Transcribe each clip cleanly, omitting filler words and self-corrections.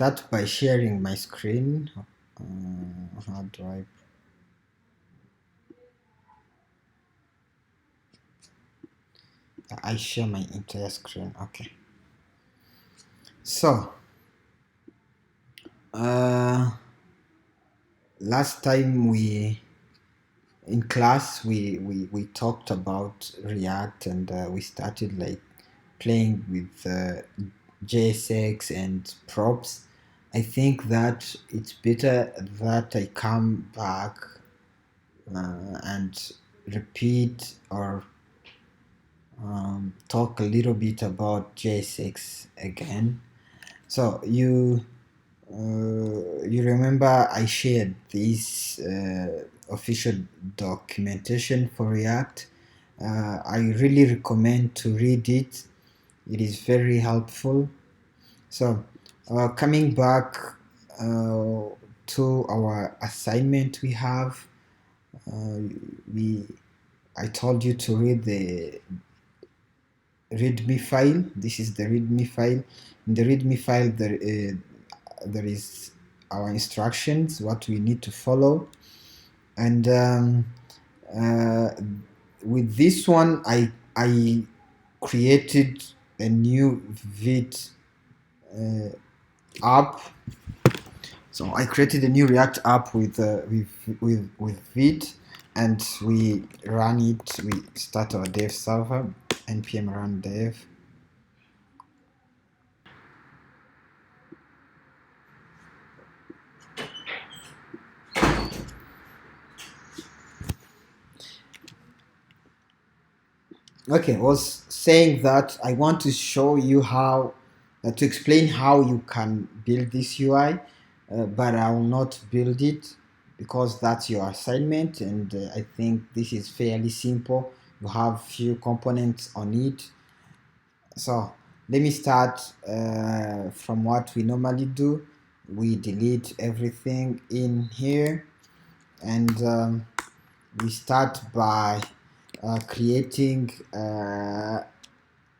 start by sharing my screen. How do I share my entire screen? Okay. So, last time in class we talked about React, and we started like playing with JSX and props. I think that it's better that I come back and repeat or talk a little bit about JSX again. So you remember I shared this official documentation for React. I really recommend to read it. It is very helpful. So coming back to our assignment we have, we I told you to read the readme file. This is the readme file. In the readme file there is our instructions, what we need to follow, and uh, with this one I created a new vid app. So I created a new React app with Vid, and we run it. We start our dev server, npm run dev. Okay, I was saying that I want to show you how to explain how you can build this UI, but I will not build it because that's your assignment, and I think this is fairly simple. You have few components on it. So let me start from what we normally do. We delete everything in here, and we start by creating a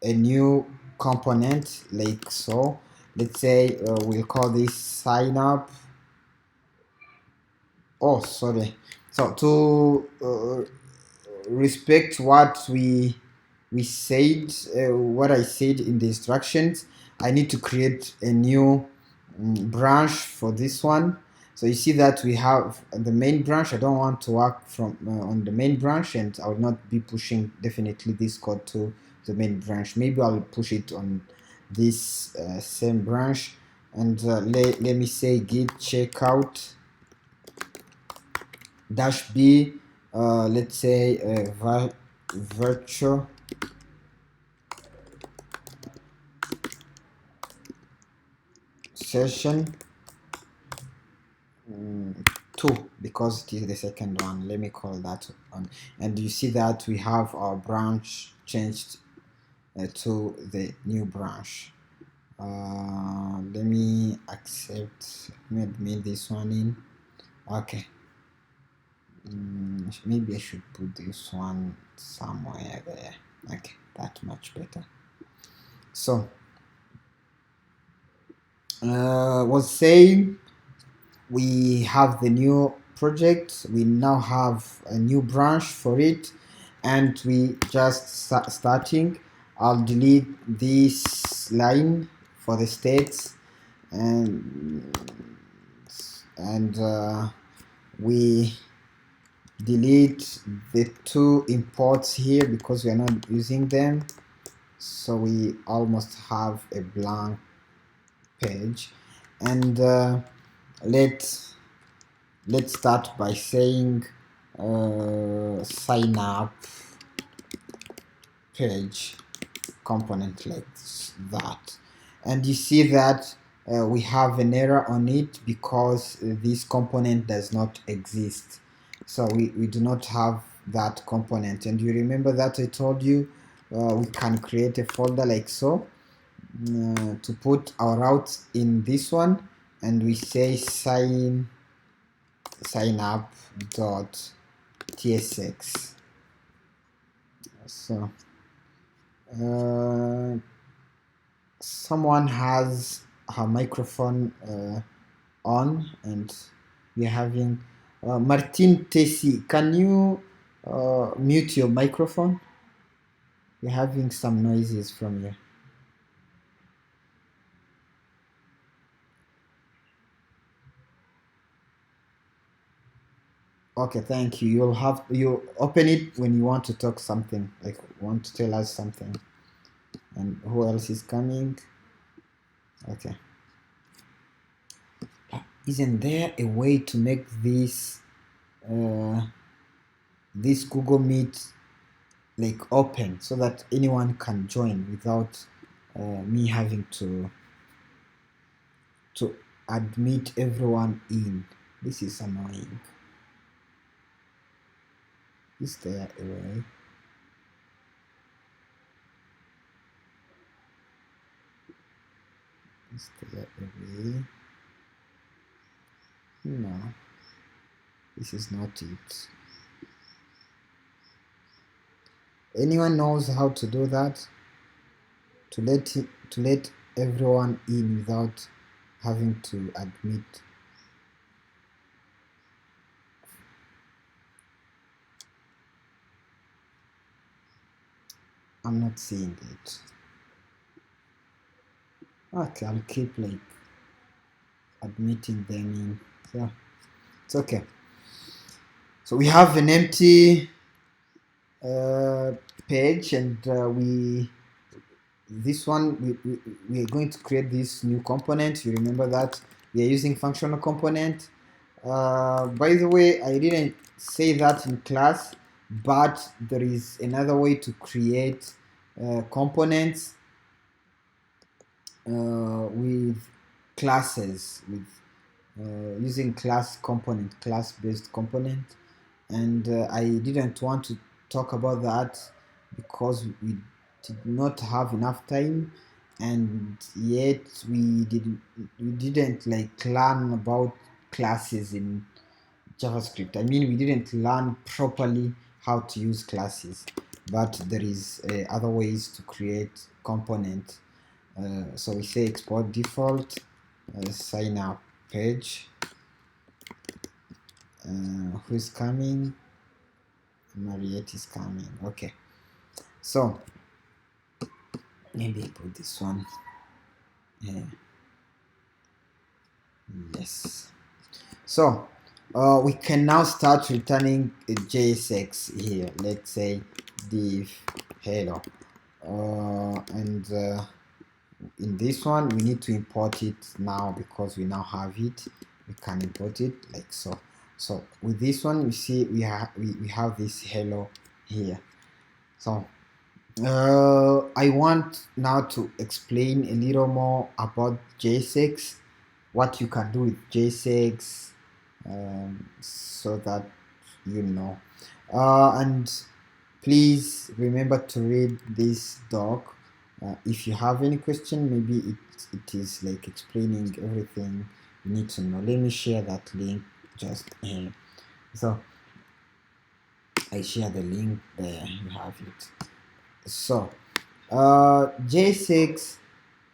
new component like so. Let's say we'll call this sign up. Oh, sorry. So to respect what we said, what I said in the instructions, I need to create a new branch for this one. So you see that we have the main branch. I don't want to work from on the main branch, and I will not be pushing definitely this code to the main branch. Maybe I'll push it on this same branch, and let me say git checkout dash b, let's say virtual session 2, because it is the second one. Let me call that one, and you see that we have our branch changed to the new branch. Let me accept, let me admit this one in. Okay, maybe I should put this one somewhere there. Okay, that much better. So was saying we have the new project. We now have a new branch for it, and we just starting. I'll delete this line for the states, and we delete the 2 imports here because we are not using them, so we almost have a blank page. And let's start by saying sign up page component like that, and you see that we have an error on it because this component does not exist. So we do not have that component, and you remember that I told you we can create a folder like so to put our routes in this one, and we say sign up dot tsx. So someone has her microphone on, and we're having Martin Tessi. Can you mute your microphone? We're having some noises from you. Okay, thank you. You open it when you want to talk something, like want to tell us something. And who else is coming? Okay. Isn't there a way to make this this Google Meet like open so that anyone can join without me having to admit everyone in? This is annoying. Is there a way? Is there a way? No, this is not it. Anyone knows how to do that? To let everyone in without having to admit. I'm not seeing it. Okay, I'll keep like admitting them in. So it's okay. So we have an empty page, and this one we are going to create this new component. You remember that we are using functional component. By the way, I didn't say that in class, but there is another way to create components with classes, with using class-based component, and I didn't want to talk about that because we did not have enough time, and yet we didn't like learn about classes in JavaScript. I mean, we didn't learn properly how to use classes, but there is other ways to create component. So we say export default sign up page. Who's coming? Mariette is coming. Okay, so maybe put this one. Yes. So we can now start returning a JSX here. Let's say div hello, and in this one we need to import it now because we now have it. We can import it like so. So with this one, we see we have this hello here. So I want now to explain a little more about JSX, what you can do with JSX, so that you know. And please remember to read this doc. If you have any question, maybe it is like explaining everything you need to know. Let me share that link just here. So I share the link there, you have it. So JSX,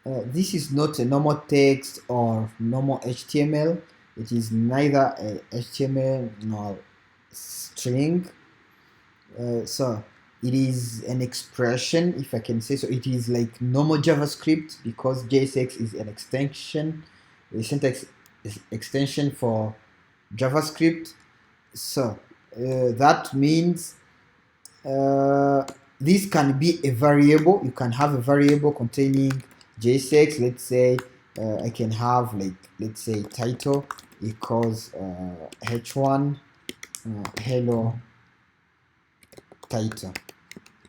this is not a normal text or normal HTML. It is neither a HTML nor string. So it is an expression, if I can say so. It is like normal JavaScript because JSX is an extension, a syntax extension for JavaScript. So that means this can be a variable. You can have a variable containing JSX. Let's say I can have like, let's say title equals h1 hello title,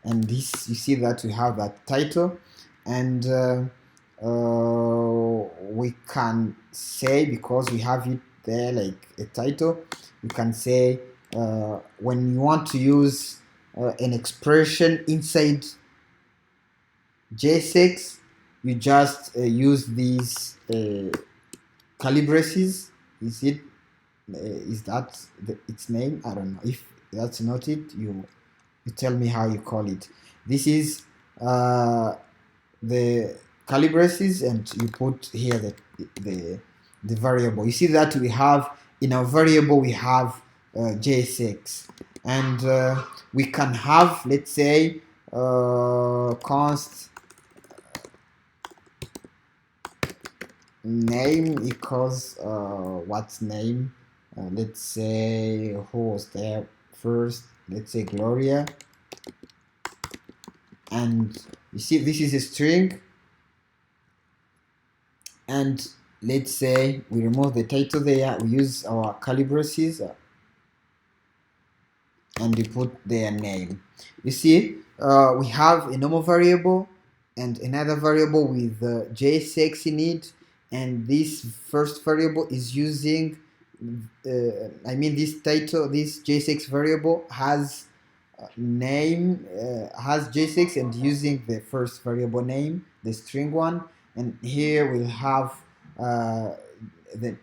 and this, you see that we have that title, and we can say, because we have it there like a title, you can say when you want to use an expression inside JSX, you just use these Calibrases. Is that its name? I don't know. If that's not it, you tell me how you call it. This is the Calibrases, and you put here the variable. You see that we have in our variable we have JSX, and we can have, let's say, const name equals what's name, let's say who was there first, let's say Gloria, and you see this is a string, and let's say we remove the title there, we use our Calibrases, and we put their name. You see, we have a normal variable and another variable with JSX in it, and this first variable is using this title, this JSX variable has name, has JSX, and using the first variable name, the string one, and here we'll have the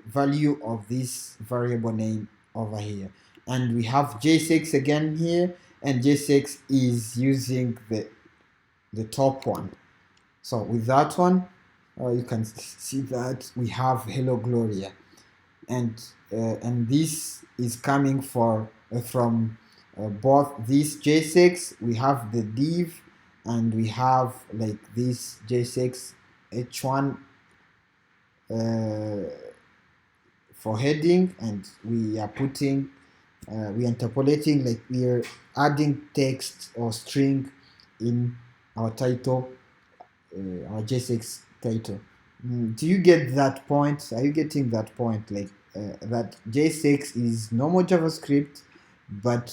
value of this variable name over here, and we have JSX again here, and JSX is using the top one. So with that one, you can see that we have Hello Gloria, and this is coming from both this JSX. We have the div, and we have like this JSX h1 for heading, and we are putting we are interpolating, like we are adding text or string in our title, our JSX title. Do you get that point? Are you getting that point? Like that JSX is normal JavaScript, but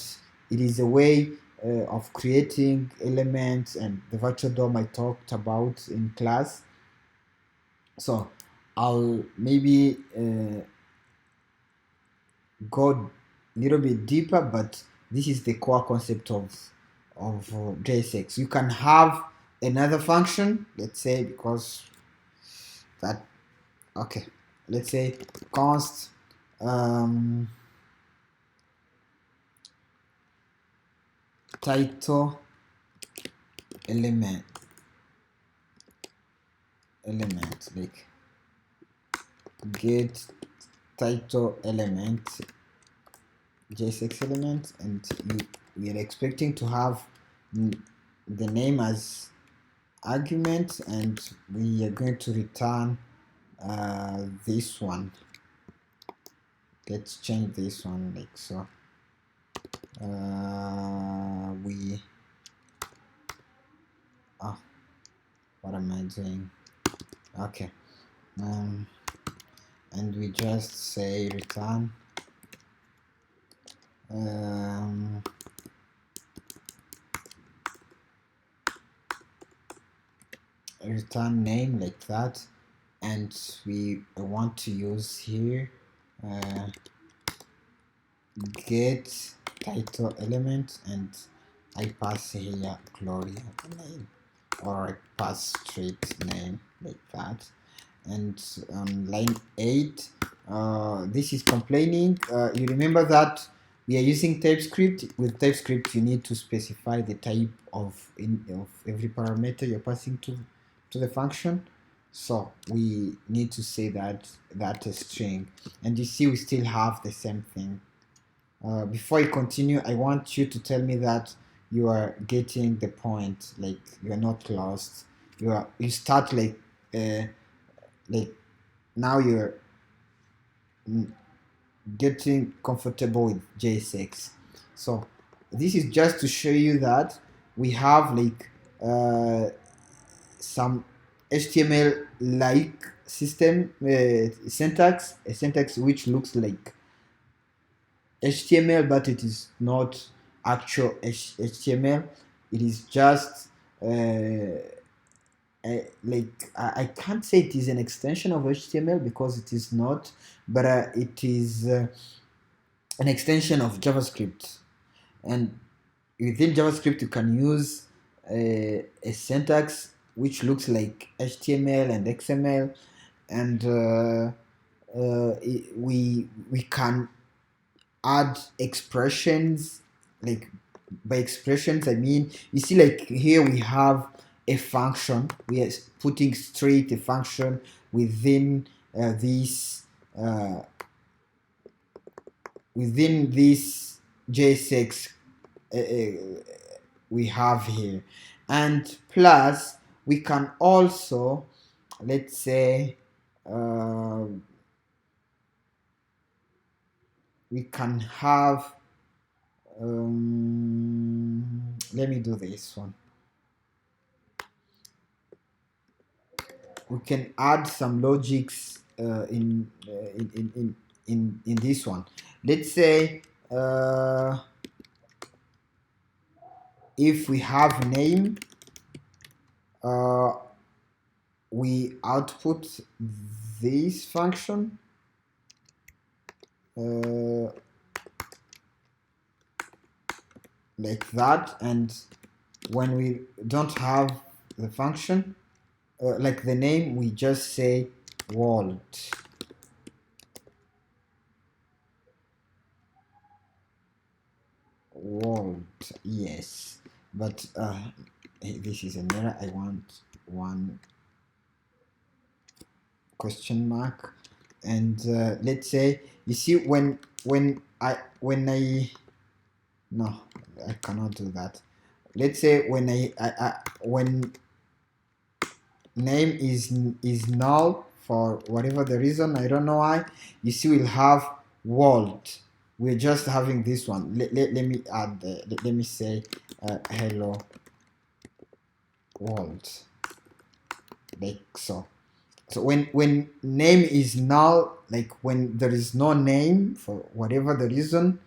it is a way of creating elements and the virtual DOM I talked about in class. So I'll maybe go a little bit deeper, but this is the core concept of JSX. You can have another function, let's say, because that, okay, let's say const title element, like get title element, JSX element, and we are expecting to have the name as argument, and we are going to return this one. Let's change this one like so. What am I doing? Okay, and we just say return return name like that, and we want to use here get title element, and I pass here Gloria name, or I pass straight name like that. And line 8, this is complaining. You remember that we are using Typescript. With Typescript, you need to specify the type of every parameter you're passing to the function. So we need to say that a string, and you see we still have the same thing. Before I continue, I want you to tell me that you are getting the point, like you are not lost. You start like now you're getting comfortable with JSX. So this is just to show you that we have like some HTML like system syntax, a syntax which looks like HTML, but it is not actual HTML. It is just like I can't say it is an extension of HTML because it is not, but it is an extension of JavaScript, and within JavaScript you can use a syntax which looks like HTML and XML, and we can add expressions. Like by expressions I mean, you see like here we have a function. We are putting straight a function within this JSX we have here, and plus we can also, let's say, we can have let me do this one. We can add some logics in this one. Let's say if we have name, we output this function like that, and when we don't have the function like the name, we just say world. World, yes, but this is an error. I want one question mark, and let's say, you see, when I no, I cannot do that. Let's say when when name is null for whatever the reason, I don't know why, you see we'll have world. We're just having this one. Let me add let me say hello world, like so. So when name is null, like when there is no name for whatever the reason,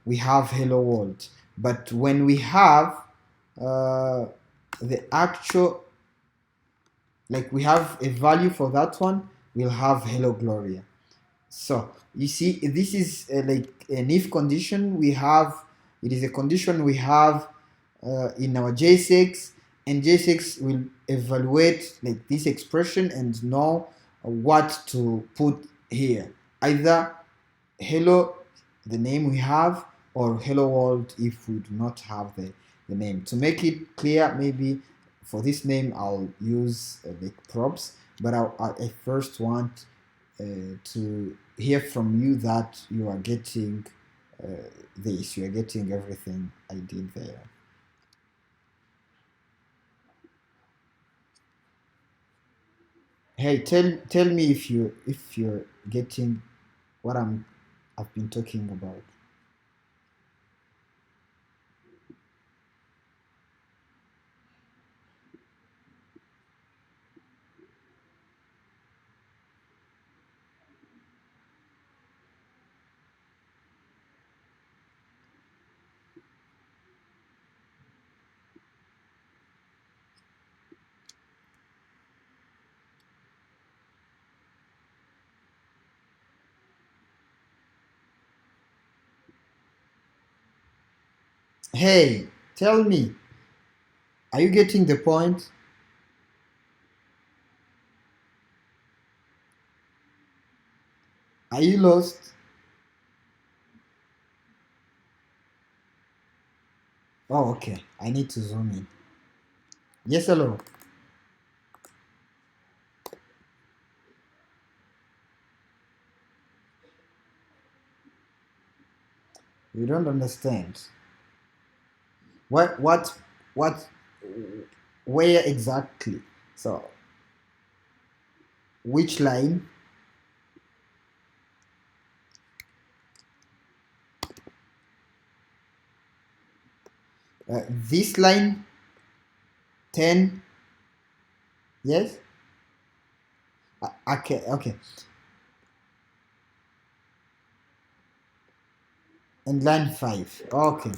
we have hello world. But when we have the actual, like we have a value for that one, we'll have hello Gloria. So you see, this is like an if condition we have. It is a condition we have in our JSX, and JSX will evaluate like this expression and know what to put here, either hello, the name we have, or hello world if we do not have the name. To make it clear, maybe for this name I'll use like props, but I first want to hear from you that you are getting this, you are getting everything I did there. Hey, tell me if you're getting what I've been talking about. Hey, tell me, are you getting the point? Are you lost? Oh, okay. I need to zoom in. Yes, hello. You don't understand. What, where exactly? So, which line? This line, 10, yes? Okay, okay. And line 5, okay.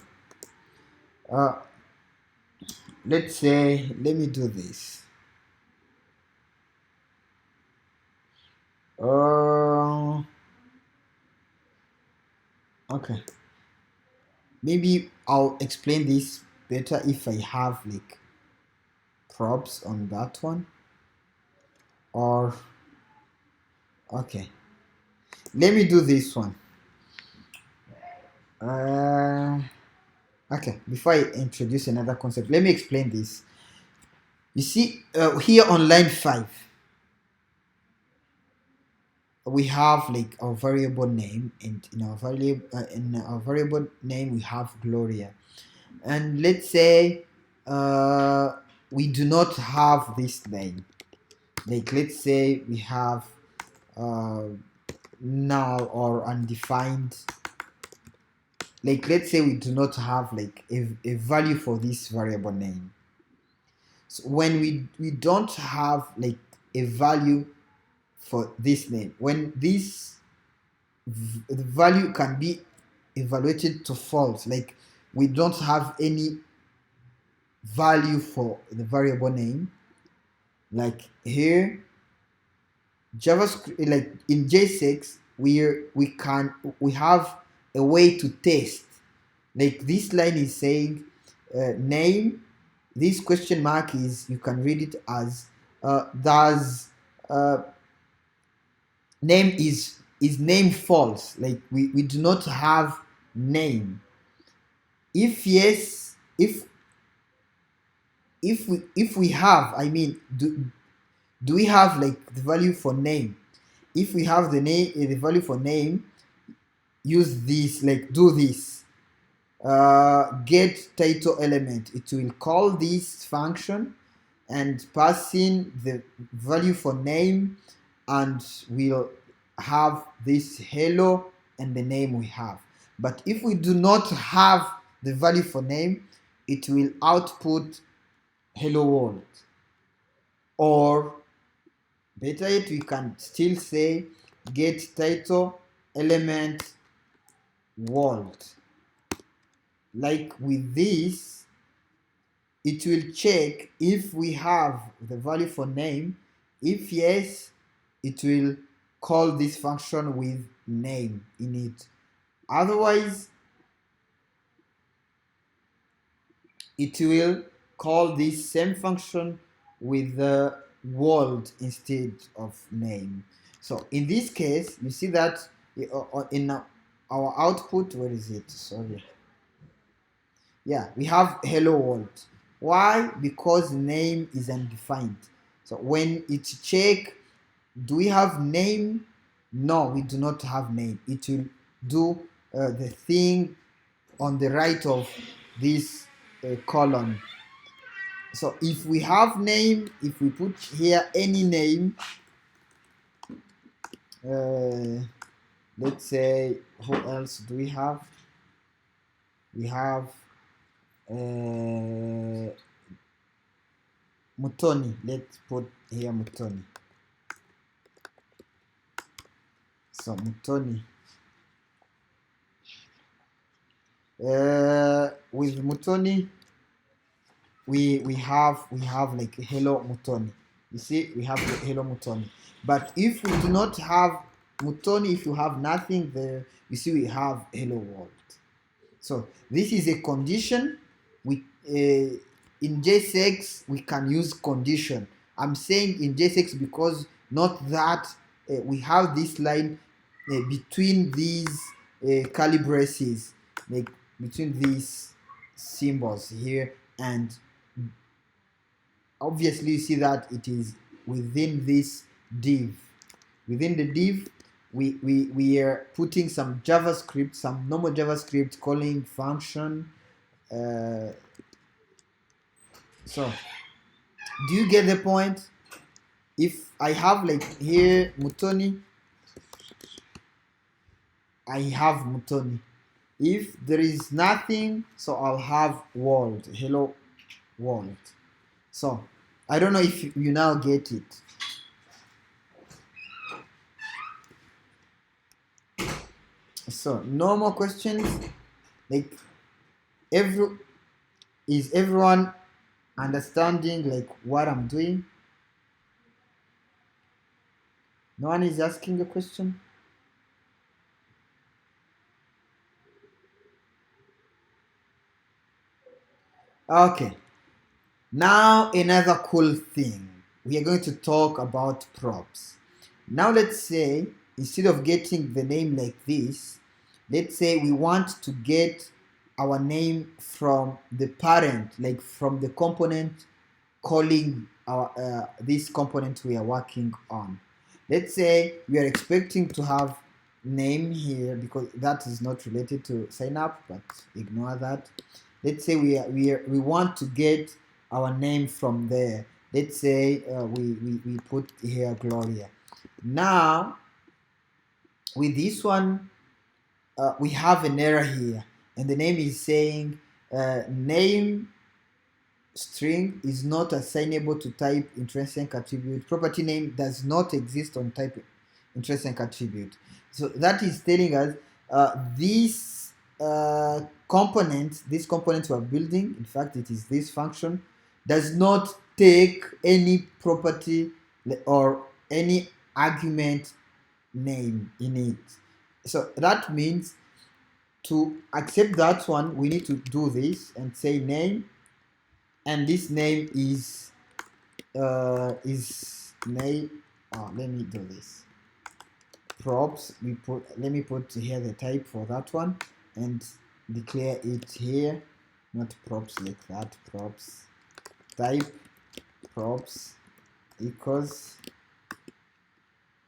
Uh, let's say, let me do this. Okay. Maybe I'll explain this better if I have like props on that one. Or, okay. Let me do this one. Okay, before I introduce another concept, let me explain this. You see here on line 5, we have like our variable name, and in our variable name we have Gloria. And let's say we do not have this name. Like let's say we have null or undefined. Like let's say we do not have like a value for this variable name. So when we don't have like a value for this name, when this the value can be evaluated to false, like we don't have any value for the variable name, like here JavaScript, like in JSX, we have a way to test. Like this line is saying name. This question mark is, you can read it as does name is name false? Like we do not have name. If yes, if we have, I mean, do we have like the value for name? If we have the name, the value for name, use this, like do this get title element. It will call this function and pass in the value for name, and we'll have this hello and the name we have. But if we do not have the value for name, it will output hello world. Or better yet, we can still say get title element world. Like with this, it will check if we have the value for name. If yes, it will call this function with name in it. Otherwise, it will call this same function with the world instead of name. So in this case, you see that in our output, where is it? Sorry. Yeah, we have hello world. Why? Because name is undefined. So when it check, do we have name? No, we do not have name. It will do the thing on the right of this column. So if we have name, if we put here any name, let's say, who else do we have? We have Mutoni. Let's put here Mutoni. So Mutoni. With Mutoni, we have like hello Mutoni. You see, we have hello Mutoni. But if we do not have Mutoni, if you have nothing there, you see we have hello world. So this is a condition. We in JSX we can use condition. I'm saying in JSX because not that we have this line between these Calibrases, like between these symbols here, and obviously you see that it is within this div. Within the div, we are putting some JavaScript, some normal JavaScript calling function. So do you get the point? If I have like here Mutoni, I have Mutoni. If there is nothing, so I'll have world, hello world. So I don't know if you now get it. So no more questions. Like is everyone understanding like what I'm doing? No one is asking a question? Okay. Now another cool thing. We are going to talk about props. Now let's say instead of getting the name like this, let's say we want to get our name from the parent, like from the component calling our this component we are working on. Let's say we are expecting to have name here because that is not related to sign up, but ignore that. Let's say we want to get our name from there. Let's say we put here Gloria. Now with this one we have an error here, and the name is saying name string is not assignable to type intrinsic attribute. Property name does not exist on type intrinsic attribute. So that is telling us this this component we are building, in fact it is this function, does not take any property or any argument name in it. So that means to accept that one, we need to do this and say name, and this name is name. Oh, let me do this. Props. Let me put here the type for that one and declare it here. Not props like that. Props type props equals.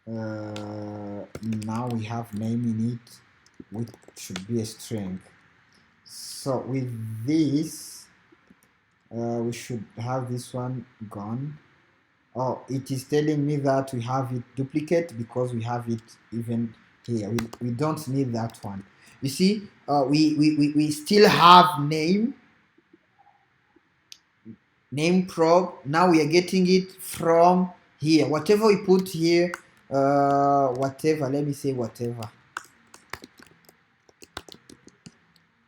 Now we have name in it, which should be a string. So with this, we should have this one gone. Oh, it is telling me that we have it duplicate because we have it even here. We don't need that one. You see, we still have name probe. Now we are getting it from here. Whatever we put here, whatever, let me say whatever.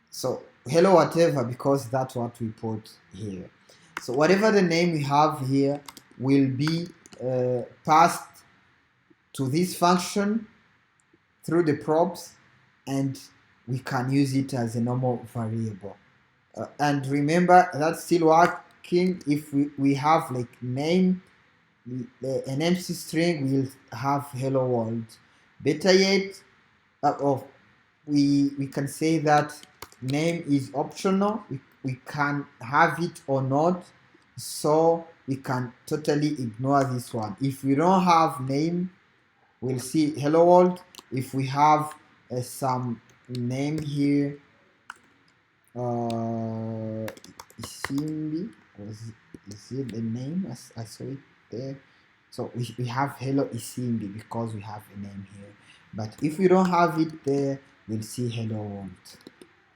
So hello whatever, because that's what we put here. So whatever the name we have here will be passed to this function through the props, and we can use it as a normal variable. And remember, that's still working if we have like name, an empty string will have hello world. Better yet, we can say that name is optional. We can have it or not, so we can totally ignore this one. If we don't have name, we'll see hello world. If we have some name here, Isimbi, is it the name? I saw it there. So we have hello Isimbi because we have a name here. But if we don't have it there, we'll see hello world.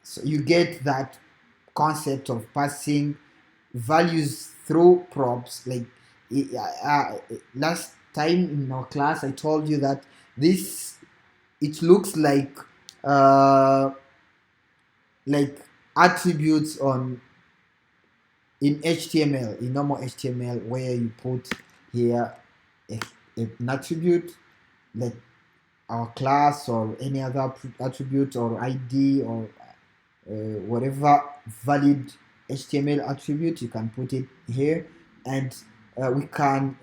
So you get that concept of passing values through props. Like last time in our class, I told you that it looks like attributes in HTML, in normal HTML, where you put here an attribute like our class or any other attribute or ID or whatever valid HTML attribute, you can put it here, and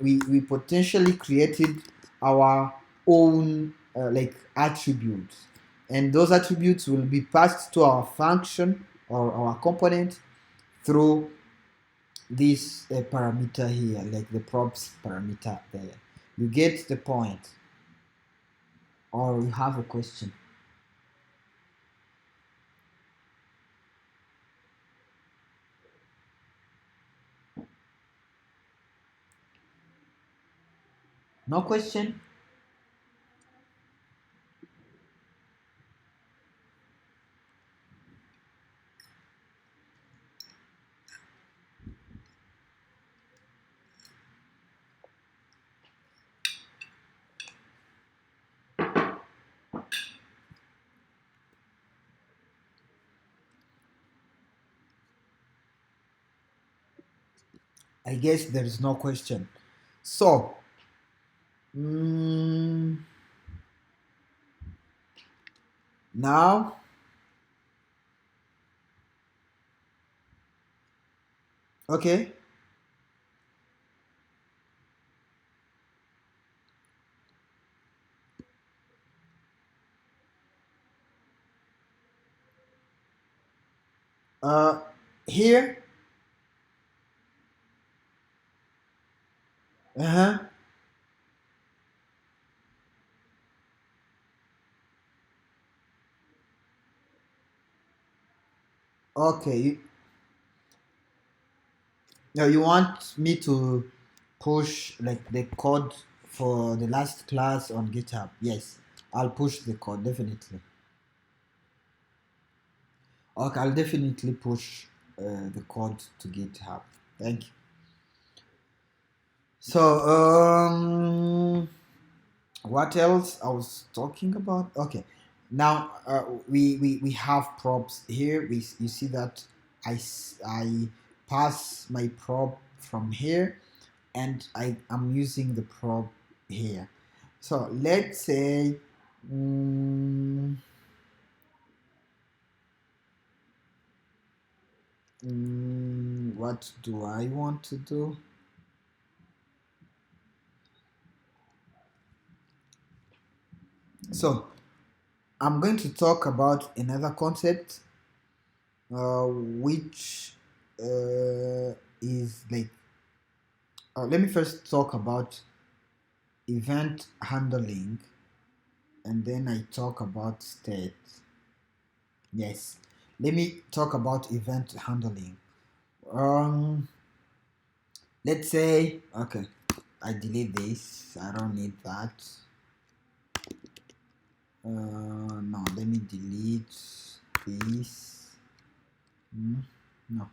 we potentially created our own like attributes, and those attributes will be passed to our function or our component through this parameter here, like the props parameter there. You get the point, or you have a question? No question? I guess there is no question. So, now, okay. Here, Uh-huh. Okay. Now you want me to push like the code for the last class on GitHub? Yes, I'll push the code definitely. Okay, I'll definitely push the code to GitHub. Thank you. So, what else I was talking about? Okay, now we have props here. You see that I pass my prop from here, and I am using the prop here. So let's say what do I want to do? So I'm going to talk about another concept, which is like, let me first talk about event handling, and then I talk about state. Yes, let me talk about event handling. Um, let's say, okay, I delete this. I don't need that. No, let me delete this. No,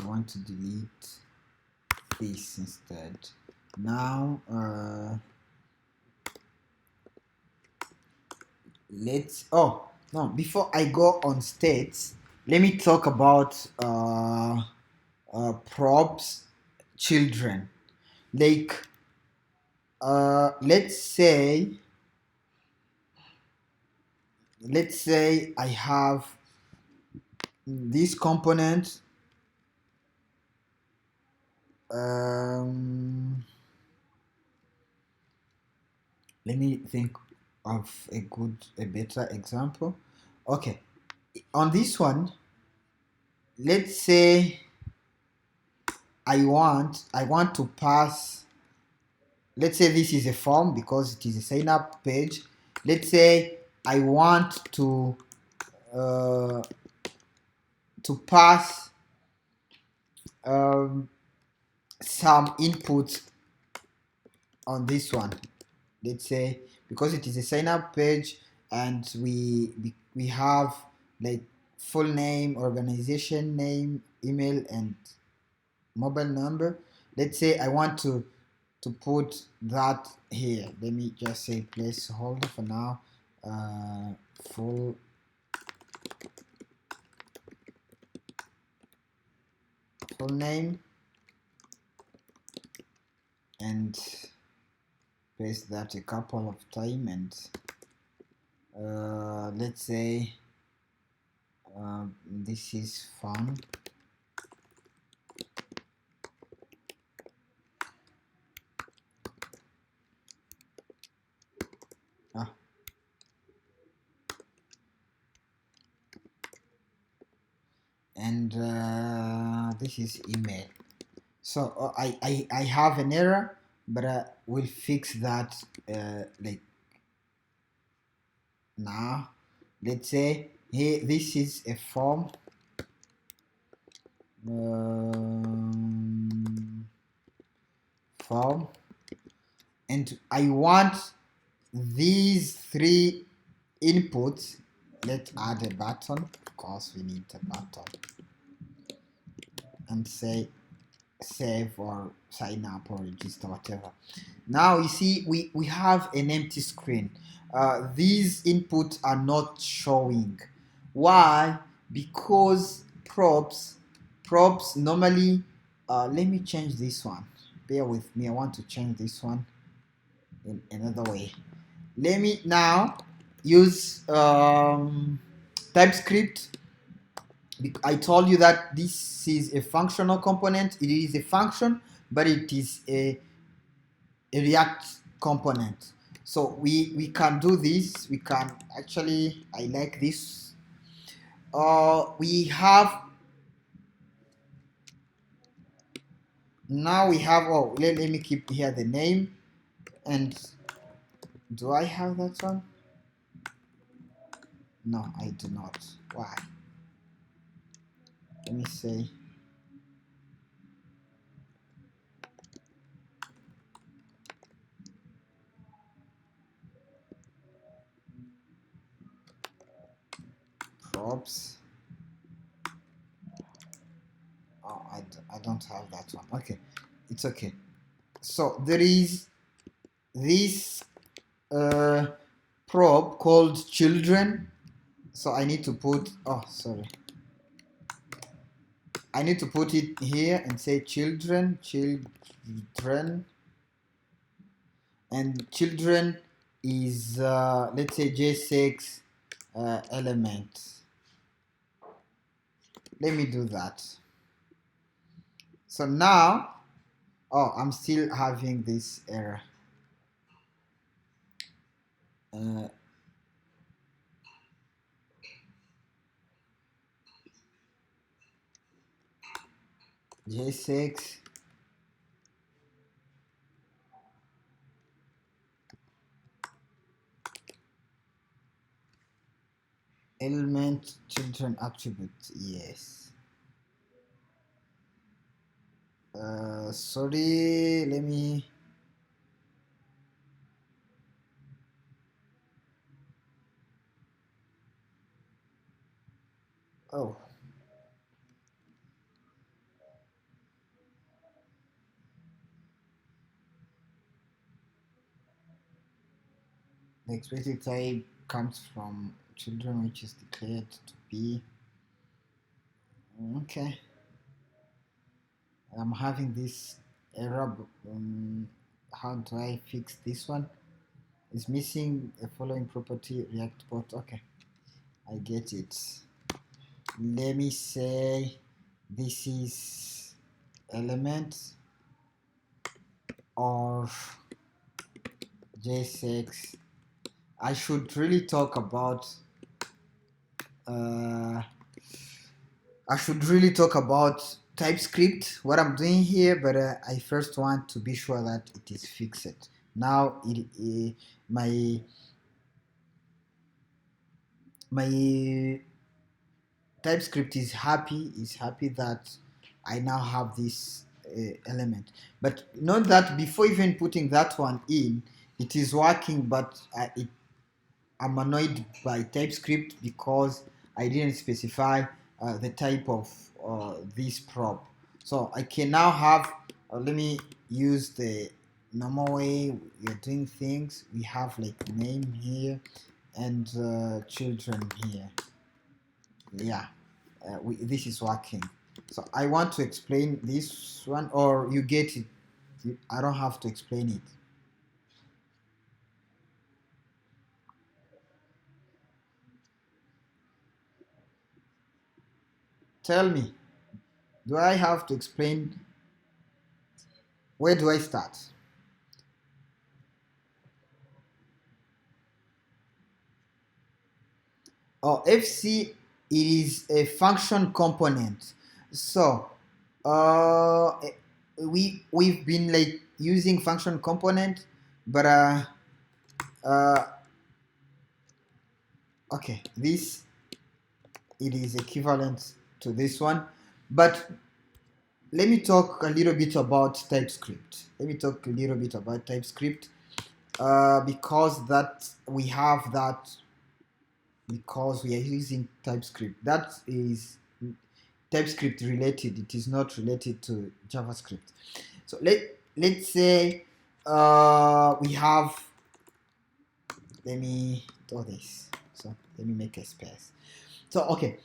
I want to delete this instead. Now, let's, oh, no, before I go on states, let me talk about props children. Like, let's say I have this component. Let me think of a better example. Okay, on this one, let's say I want to pass. Let's say this is a form because it is a sign up page. Let's say I want uh, to pass some input on this one. Let's say because it is a sign up page and we have like full name, organization name, email, and mobile number. Let's say I want to put that here. Let me just say placeholder for now. Full name, and paste that a couple of times, and let's say this is fun. And this is email. So I have an error, but we'll fix that like now. Let's say here this is a form, and I want these three inputs. Let's add a button. Of course we need a button, and say save or sign up or register, whatever. Now you see we have an empty screen. These inputs are not showing. Why? Because props normally, let me change this one. Bear with me, I want to change this one in another way. Let me now use Typescript. I told you that this is a functional component. It is a function, but it is a React component. So we can do this. We can actually, I like this. We have Now we have, oh, let me keep here the name. And do I have that one? No, I do not. Why? Let me say props. Oh, I don't have that one. Okay, it's okay. So there is this prop called children. So I need to put, oh, sorry. I need to put it here and say children, and children is, let's say JSX element. Let me do that. So now, oh, I'm still having this error. JSX element children attribute, yes. Sorry, let me. Oh. The expected type comes from children, which is declared to be. Okay. I'm having this error. How do I fix this one? It's missing the following property React bot. Okay, I get it. Let me say this is element of JSX. I should really talk about TypeScript, what I'm doing here, but I first want to be sure that it is fixed. Now my TypeScript is happy that I now have this element. But note that before even putting that one in, it is working, but I'm annoyed by TypeScript because I didn't specify the type of this prop. So I can now have, let me use the normal way we are doing things. We have like name here and children here. Yeah, this is working. So I want to explain this one, or you get it. I don't have to explain it. Tell me, do I have to explain? Where do I start? Oh, FC is a function component. So we've been like using function component, but okay, this it is equivalent to this one, but let me talk a little bit about TypeScript. Because that we have that because we are using TypeScript. That is TypeScript related. It is not related to JavaScript. So let's say we have. Let me do this. So let me make a space. So okay,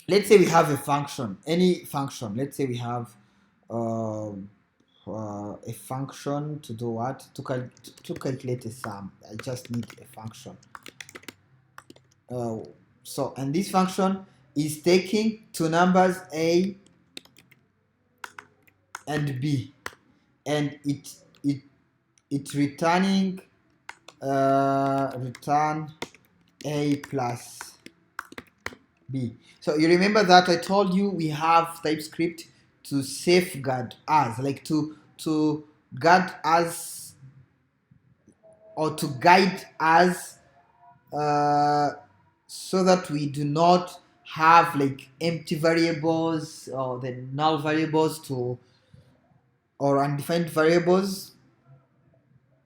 let's say we have a function, any function. Let's say we have a function to do what? To calculate a sum. I just need a function. So and this function is taking two numbers a and b, and it's returning return a plus b. So you remember that I told you we have TypeScript safeguard us, like to guard us or to guide us, so that we do not have like empty variables or the null variables to or undefined variables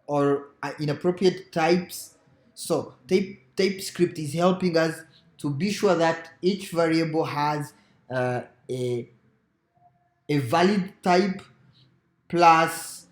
or inappropriate types. So TypeScript is helping us to be sure that each variable has a valid type, plus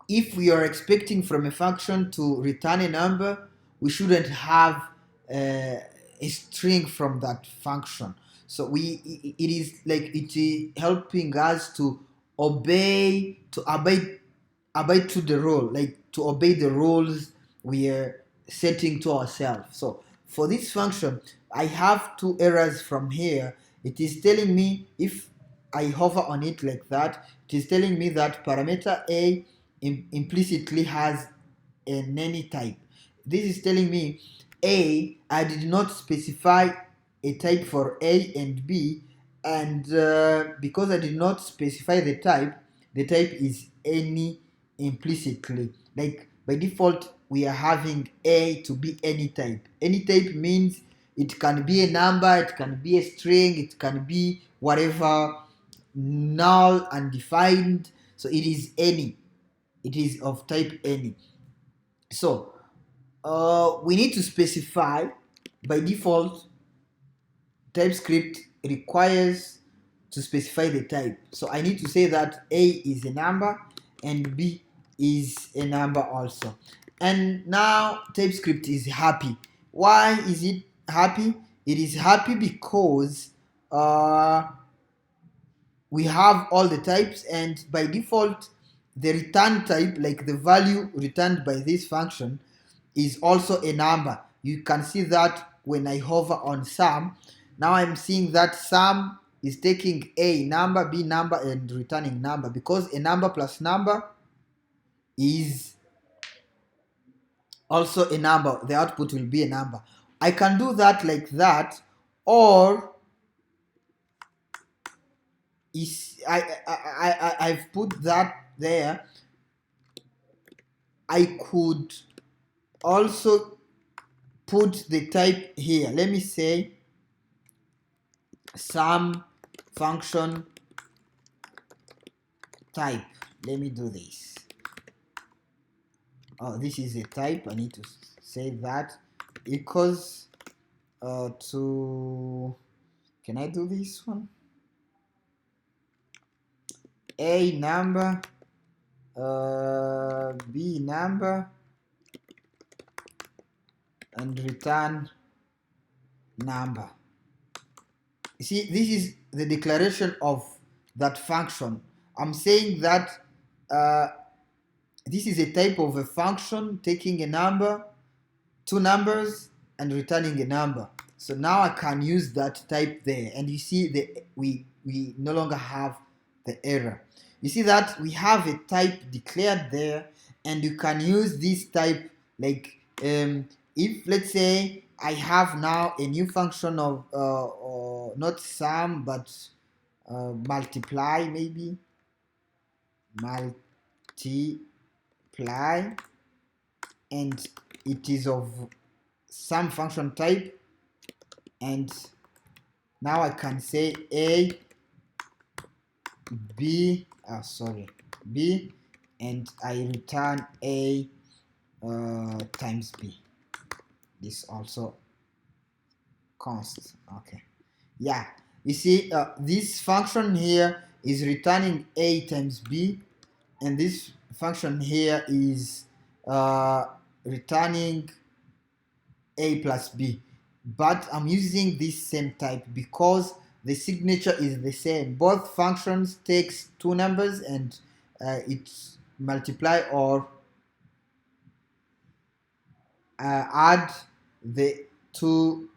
if we are expecting from a function to return a number, we shouldn't have a string from that function. So it is like it is helping us to abide to the rule, like to obey the rules we are setting to ourselves. So for this function, I have two errors from here. It is telling me, if I hover on it like that, it is telling me that parameter A implicitly has an any type. This is telling me I did not specify a type for A and B, and because I did not specify the type is any implicitly. Like by default, we are having A to be any type. Any type means it can be a number, it can be a string, it can be whatever, null, undefined. So it is any. It is of type any. So we need to specify. By default, TypeScript requires to specify the type. So I need to say that A is a number and B is a number also. And now TypeScript is happy. Why is it happy? It is happy because we have all the types, and by default the return type, like the value returned by this function, is also a number. You can see that when I hover on sum. Now I'm seeing that sum is taking a number, b number, and returning number, because a number plus number is also a number. The output will be a number. I can do that like that, or is I've put that there. I could also put the type here. Let me say sum function type. Let me do this. Oh, this is a type. I need to say that equals to, can I do this one? A number, B number, and return number. You see, this is the declaration of that function. I'm saying that this is a type of a function taking a number, two numbers, and returning a number. So now I can use that type there, and you see that we no longer have the error. You see that we have a type declared there, and you can use this type, like if let's say I have now a new function of not sum but multiply, maybe multiply, and it is of some function type, and now I can say A, B, B, and I return A times B. This also const. Okay, yeah, you see this function here is returning A times B, and this function here is returning A plus B, but I'm using this same type because the signature is the same. Both functions takes two numbers and it's multiply or add the two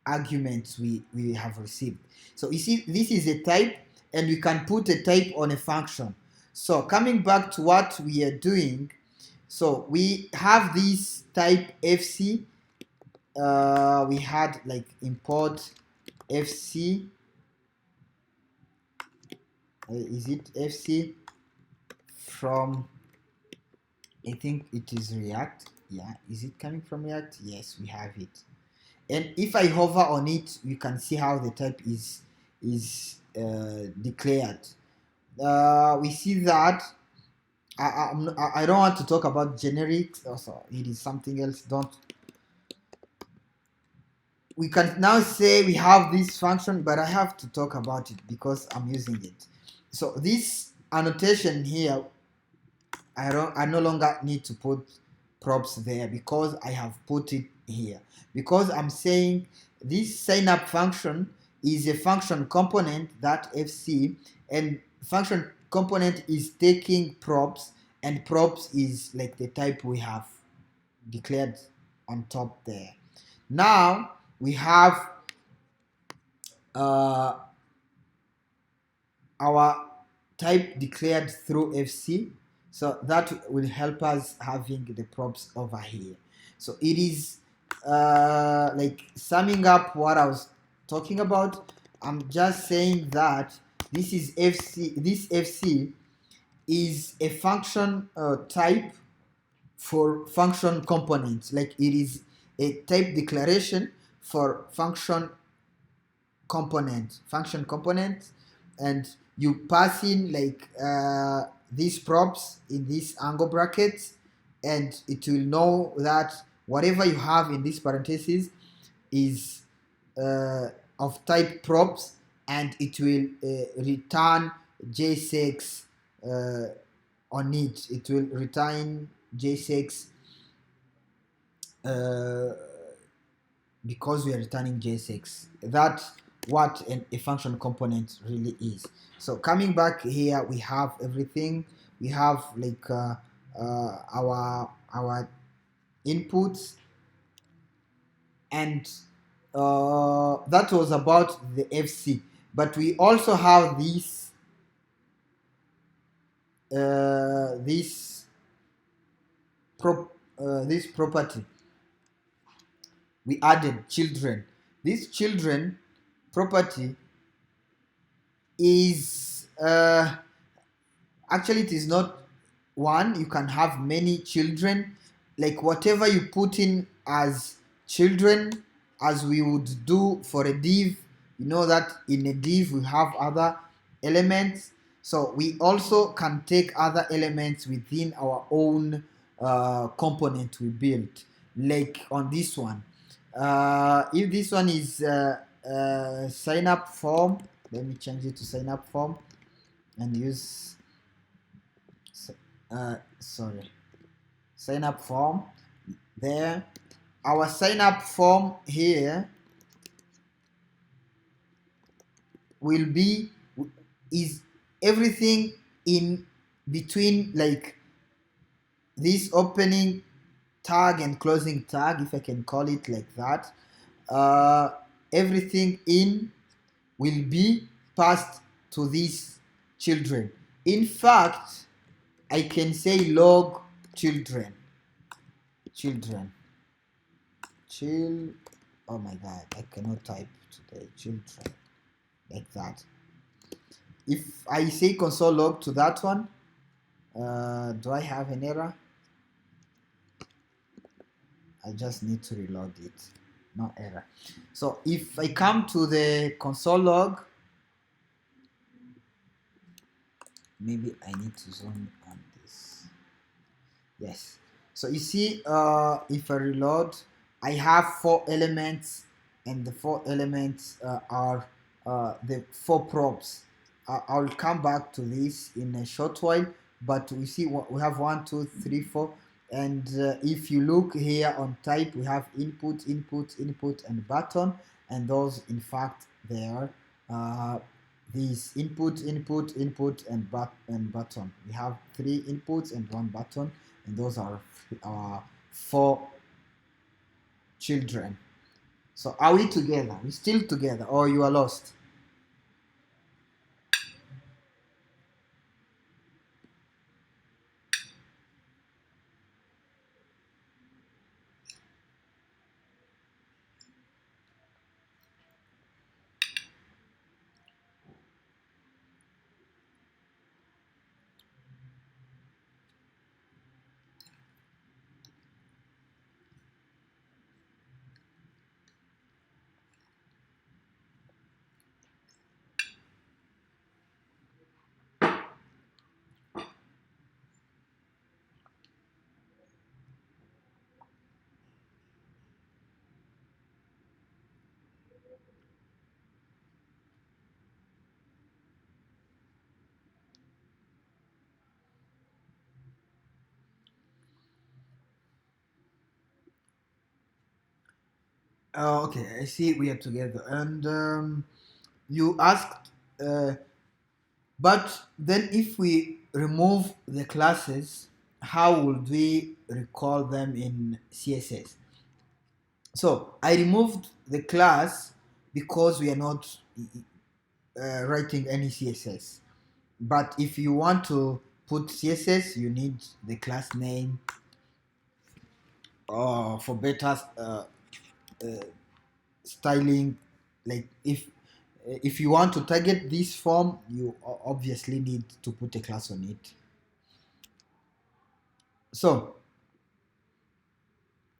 arguments we have received. So you see, this is a type, and we can put a type on a function. So coming back to what we are doing, so we have this type FC. We had like import FC is it FC from, I think it is React. Yeah, is it coming from React? Yes, we have it. And if I hover on it, you can see how the type is declared. We see that I don't want to talk about generics. Also, it is something else. Don't. We can now say we have this function, but I have to talk about it because I'm using it. So this annotation here, I no longer need to put props there because I have put it here. Because I'm saying this sign up function is a function component that FC, and function component is taking props, and props is like the type we have declared on top there. Now we have our type declared through FC, so that will help us having the props over here. So it is like summing up what I was talking about. I'm just saying that this is FC. This FC is a function type for function components. Like it is a type declaration for function function component, and you pass in like these props in these angle brackets, and it will know that whatever you have in these parentheses is of type props, and it will return JSX on it. It will return JSX because we are returning JSX. That's what a function component really is. So coming back here, we have everything. We have like our inputs, and that was about the FC. But we also have this this property. We added children. This children property is actually, it is not one. You can have many children, like whatever you put in as children, as we would do for a div. You know that in a div we have other elements, so we also can take other elements within our own component we built, like on this one. If this one is sign up form, let me change it to sign up form and use sorry, sign up form there. Our sign up form here will be is everything in between, like this opening tag and closing tag, if I can call it like that. Everything in will be passed to these children. In fact, I can say log children. Oh my god, I cannot type today. Children, like that. If I say console log to that one, do I have an error? I just need to reload it. No error. So if I come to the console log, maybe I need to zoom on this. Yes. So you see, if I reload, I have 4 elements, and the 4 elements are the 4 props. I'll come back to this in a short while, but we see we have 1, 2, 3, 4, and if you look here on type, we have input, and button, and those in fact they are these input, and button. We have 3 inputs and 1 button, and those are our 4 children. So are we together? We still together, or you are lost? Okay, I see we are together. And you asked, but then if we remove the classes, how would we recall them in CSS? So I removed the class because we are not writing any CSS. But if you want to put CSS, you need the class name for better styling. Like if you want to target this form, you obviously need to put a class on it. So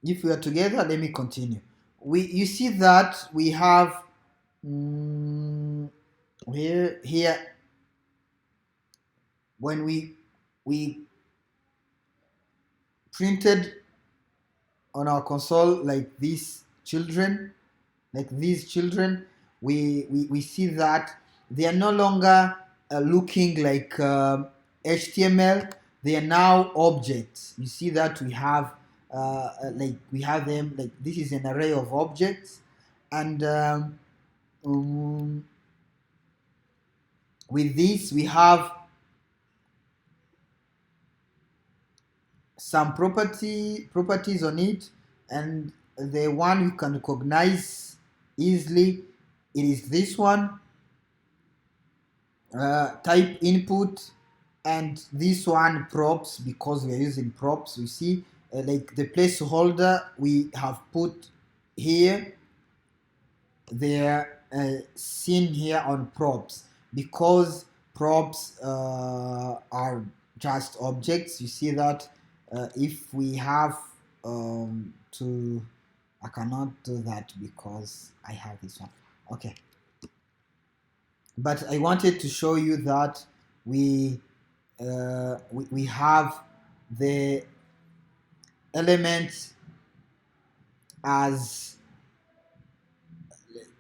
if we are together, let me continue. You see that we have here when we printed on our console like these children, we see that they are no longer looking like HTML. They are now objects. You see that like we have them like this is an array of objects, and with this we have some properties on it, and the one you can recognize easily, it is this one, type input, and this one props, because we are using props. We see like the placeholder we have put here, they're seen here on props, because props are just objects. You see that if we have to, I cannot do that because I have this one. Okay, but I wanted to show you that we have the elements as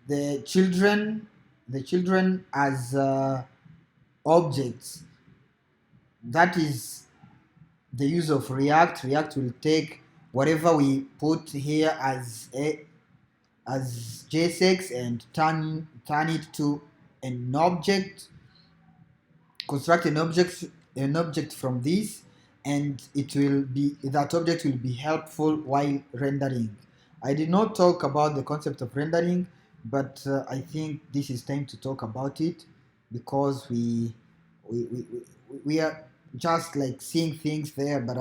the children as objects. That is the use of React. React will take whatever we put here as JSX and turn it to an object, construct an object from this, and that object will be helpful while rendering. I did not talk about the concept of rendering, but I think this is time to talk about it, because we, we, we are just like seeing things there, but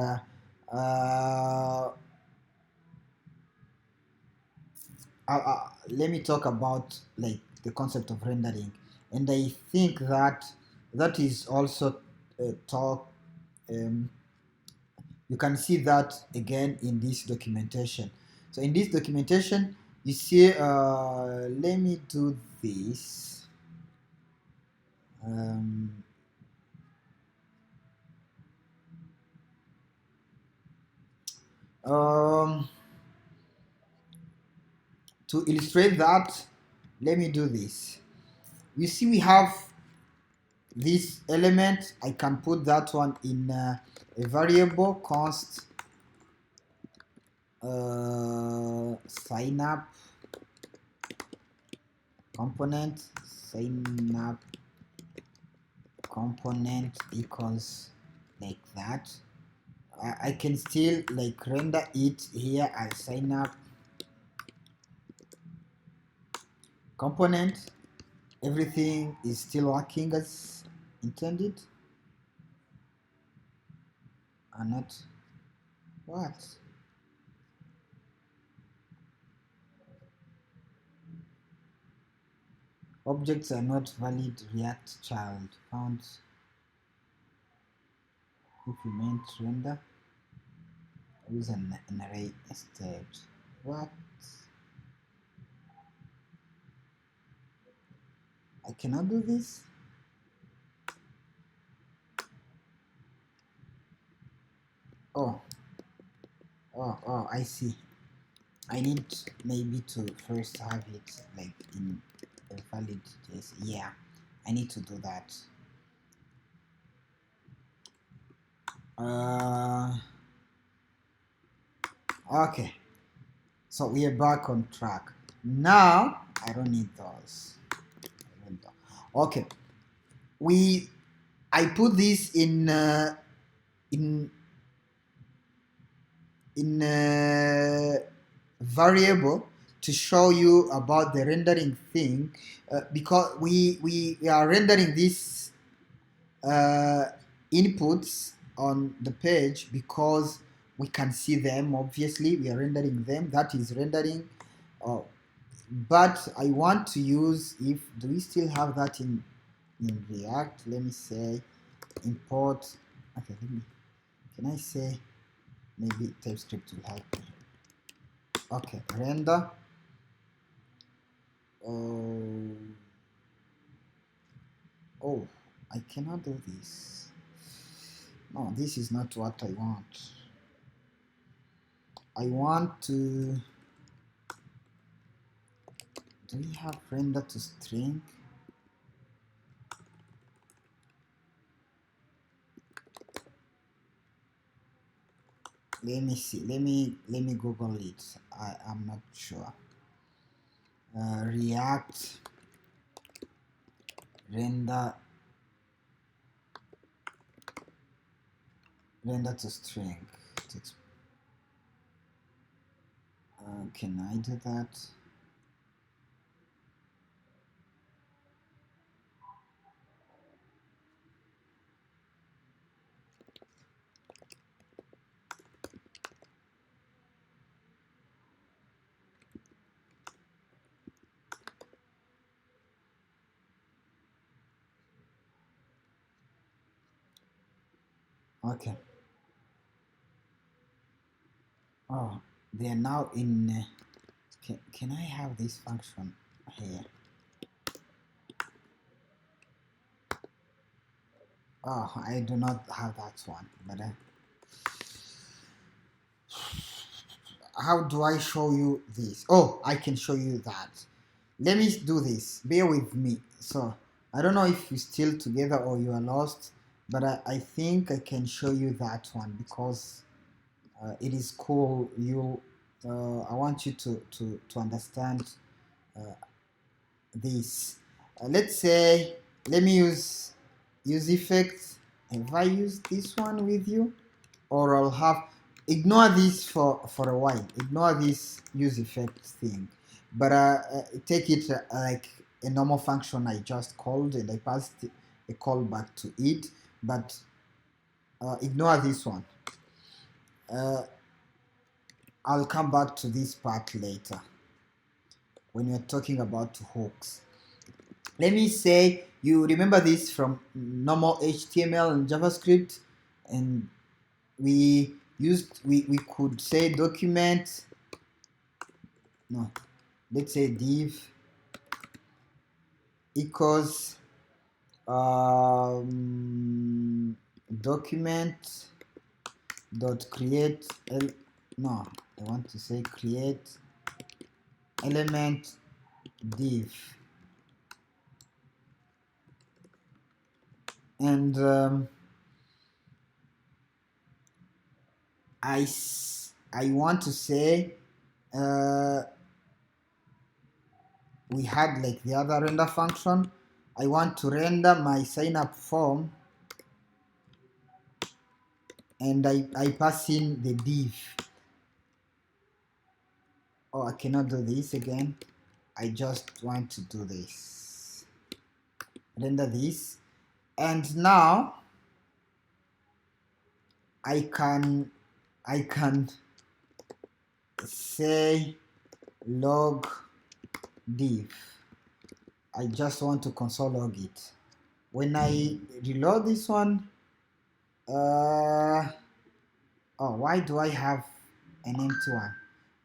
let me talk about like the concept of rendering, and I think that is also talk. You can see that again in this documentation. So in this documentation, you see, let me do this. Um, to illustrate that, let me do this. You see, we have this element. I can put that one in a variable const sign up component, sign up component equals like that. I can still like render it here as sign up component. Everything is still working as intended, and not what? Objects are not valid. React child found if you meant render use an array instead. What? I cannot do this. Oh, I see. I need maybe to first have it like in a valid case. Yeah, I need to do that. Okay, so we are back on track. Now I don't need those. Okay, I put this in variable to show you about the rendering thing, because we are rendering these inputs on the page because we can see them. Obviously we are rendering them, that is rendering. But I want to use, if do we still have that in React? Let me say import. Okay, can I say maybe Typescript will help me. Okay, render. Oh, I cannot do this. No, this is not what I want. I want to, do we have render to string? Let me see, let me Google it. I'm not sure. React render to string. Can I do that? Okay. Oh, they are now in. Can I have this function here? Oh, I do not have that one, but how do I show you this? Oh, I can show you that. Let me do this. Bear with me. So I don't know if you're still together or you are lost, but I think I can show you that one because it is cool. I want you to understand this. Let's say, let me use effects. Have I used this one with you? Or I'll have, ignore this for a while, ignore this use effect thing, but take it like a normal function I just called and I passed a callback to it, but ignore this one. I'll come back to this part later when we're talking about hooks. Let me say, you remember this from normal HTML and JavaScript, and we could say document, no, let's say div equals document dot create no, I want to say create element div, and I want to say we had like the other render function. I want to render my sign up form, and I pass in the div. Oh, I cannot do this again. I just want to do this. Render this, and now I can say log div. I just want to console log it. When I reload this one, oh, why do I have an empty one?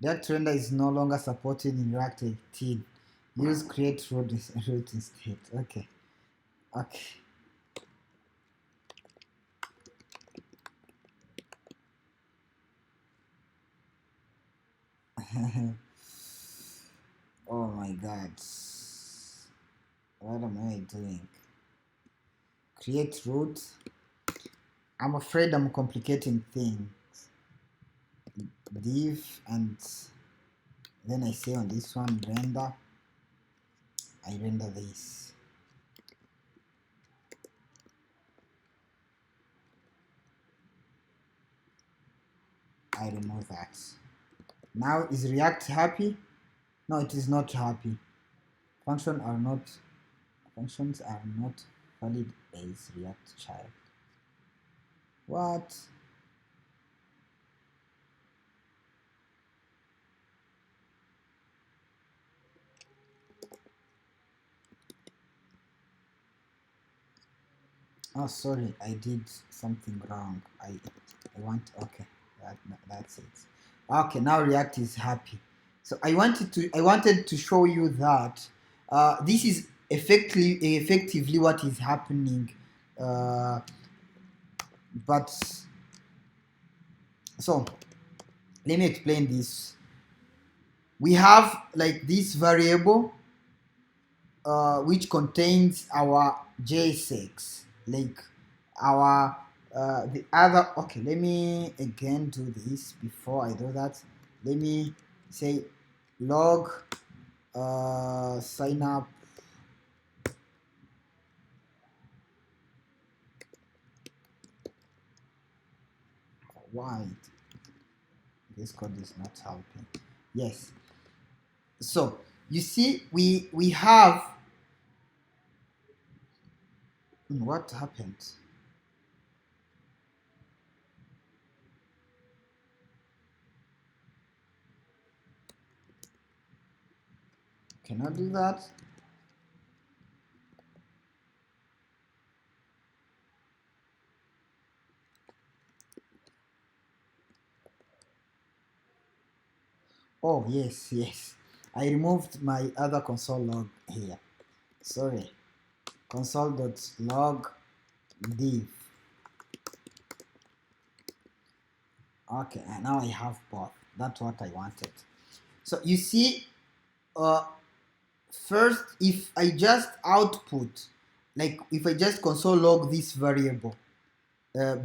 That render is no longer supported in React 18. Use create root instead. Okay. Oh my god, what am I doing? Create root. I'm afraid I'm complicating things. Div and Then I say on this one render, I render this. I remove that. Now is React happy? No, it is not happy. Functions are not valid as React child. What? Oh, sorry, I did something wrong. I want, okay, that's it. Okay, now React is happy. So I wanted to show you that this is effectively what is happening. But so let me explain this. We have like this variable which contains our JSX, like our the other. Okay, let me again do this. Before I do that, let me say log sign up why this code is not helping. Yes, so you see we have what happened. Cannot do that. Oh yes, I removed my other console log here. Sorry, console.log div. Okay, and now I have both. That's what I wanted. So you see, first, if I just output, like if I just console log this variable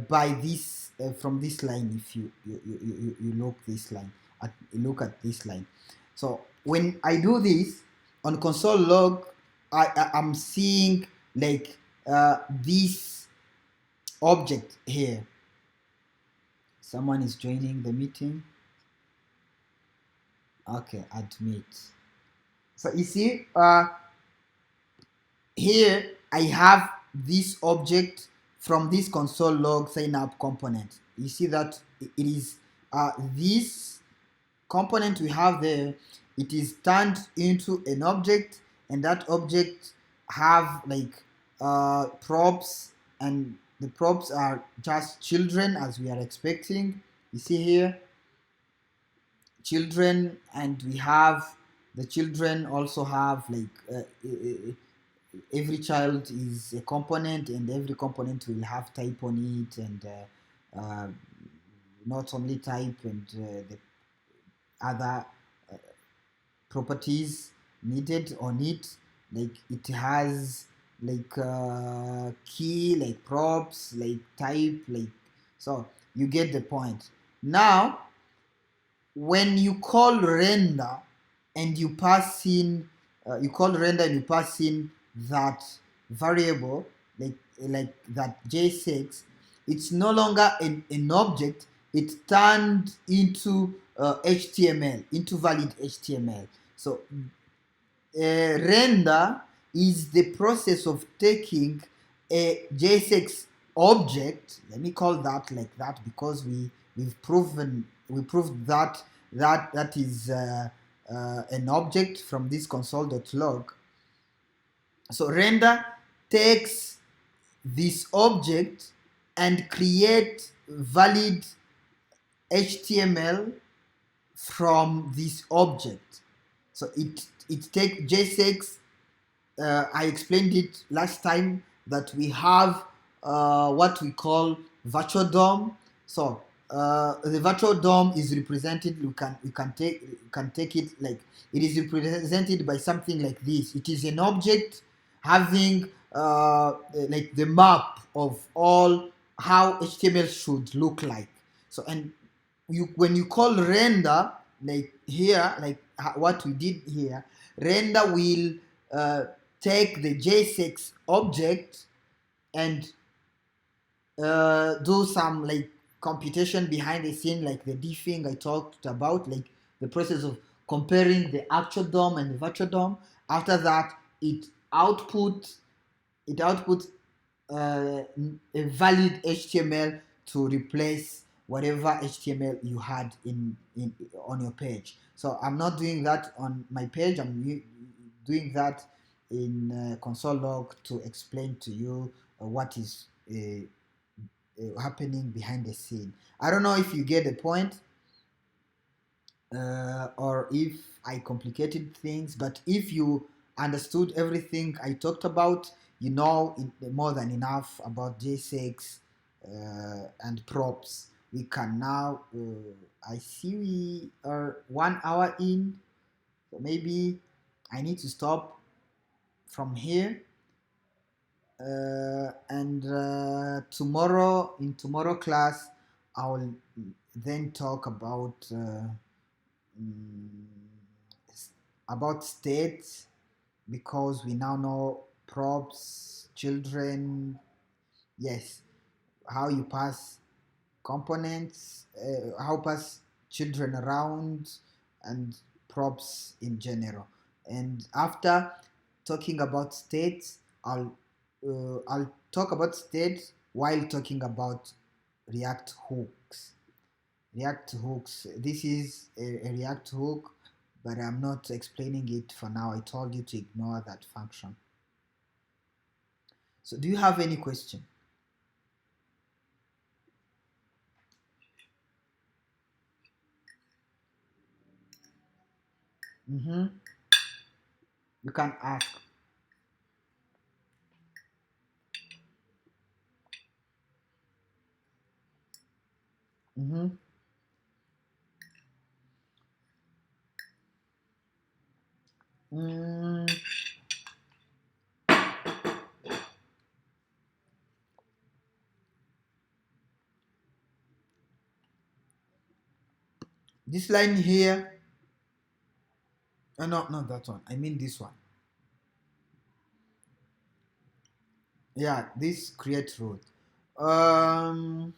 by this from this line, if you look this line, look at this line. So when I do this on console log, I'm seeing like this object here. Someone is joining the meeting. Okay, admit. So you see, here I have this object from this console log sign up component. You see that it is this component we have there. It is turned into an object, and that object have like props, and the props are just children as we are expecting. You see here children, and we have the children also have like every child is a component, and every component will have type on it, and not only type, and the other properties needed on it, like it has like key, like props, like type, like, so you get the point. Now when you call render and you pass in that variable, like that JSX, it's no longer an object. It turned into HTML, into valid HTML. So render is the process of taking a JSX object. Let me call that like that, because we proved that that is an object from this console.log. So render takes this object and create valid HTML from this object. So it takes JSX. I explained it last time that we have what we call virtual DOM. So the virtual DOM is represented. You can take it like it is represented by something like this. It is an object having like the map of all how HTML should look like. So and when you call render, like here, like what we did here, render will take the JSX object and do some like computation behind the scene, like the diffing I talked about, like the process of comparing the actual DOM and the virtual DOM. After that, it outputs a valid HTML to replace whatever HTML you had in on your page. So I'm not doing that on my page. I'm doing that in console log to explain to you what is happening behind the scene. I don't know if you get the point or if I complicated things, but if you understood everything I talked about, you know more than enough about JSX and props. We can now, I see we are 1 hour in, so maybe I need to stop from here. And tomorrow, in tomorrow class, I will then talk about states, because we now know props, children, yes, how you pass components, how pass children around, and props in general. And after talking about states, I'll talk about states while talking about React hooks. React hooks. This is a React hook, but I'm not explaining it for now. I told you to ignore that function. So do you have any question? You can ask. This line here, no, not that one. I mean this one. Yeah, this create root. And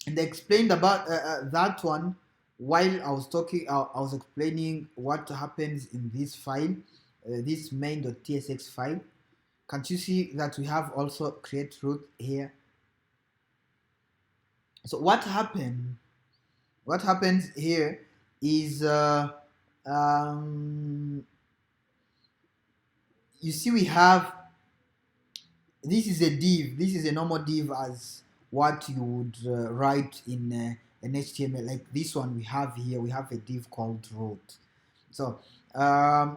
I explained about that one while I was talking. I was explaining what happens in this file, this main.tsx file. Can't you see that we have also create root here? So what happens here is you see we have, this is a div, this is a normal div as what you would write in an HTML. Like this one we have here, we have a div called root. So